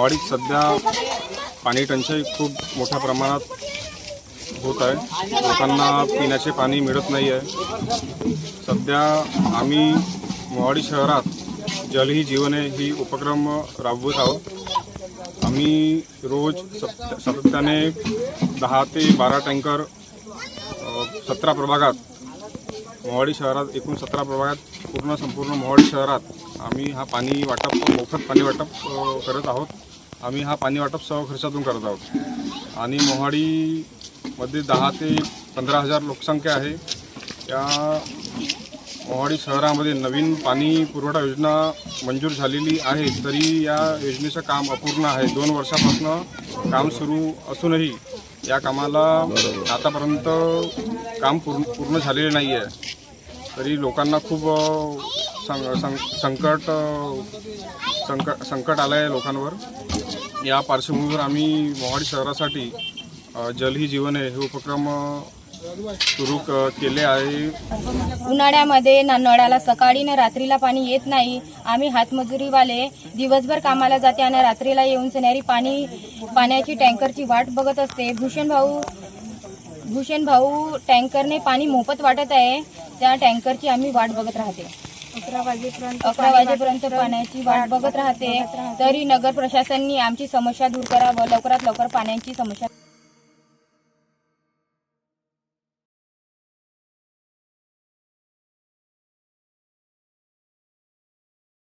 मोहाडीत सध्या पाणी टंचाई खूप मोठ्या प्रमाणात होत आहे। लोकांना पिण्याचे पाणी मिळत नाही आहे। सध्या आम्ही मोहाडी शहरात जल ही जीवन आहे ही उपक्रम राबवत आहोत। आम्ही रोज सातत्याने 10 ते 12 टँकर 17 प्रभागात मोहाडी शहरात एकूण 17 प्रभागात संपूर्ण मोहाडी शहरात आम्ही हा पाणी वाटप मोफत पाणी वाटप करत आहोत। आम्ही हा पाणी वाटप सर्व खर्चातून करत आहोत आणि मोहाडीमध्ये 10 ते 15,000 लोकसंख्या आहे। या मोहाडी शहरामध्ये नवीन पाणी पुरवठा योजना मंजूर झालेली आहे, तरी या योजनेचं काम अपूर्ण आहे। 2 वर्षापासून काम सुरू असूनही या कामाला आतापर्यंत काम पूर्ण झालेले नाही आहे। तरी लोकांना खूप संकट आलं आहे लोकांवर। या पार्श्वभूमीवर आम्ही मोहाडी शहरासाठी जल ही जीवन आहे हे उपक्रम सुरू केले आहे। उन्हाळ्यामध्ये नळाला सकाळी न रात्रीला पाणी येत नाही। आम्ही हातमजुरीवाले दिवसभर कामाला जाते आणि रात्रीला येऊन सन्यारी पाण्याची टँकरची वाट बघत असते। भूषण भाऊ टँकरने पाणी मोफत वाटत आहे, त्या टँकरची आम्ही वाट बघत राहते। 11 वाजेपर्यंत पाण्याची वाट बघत राहते, तरी नगर प्रशासनाने आमची समस्या दूर करावं, लवकरात लवकर पाण्याची समस्या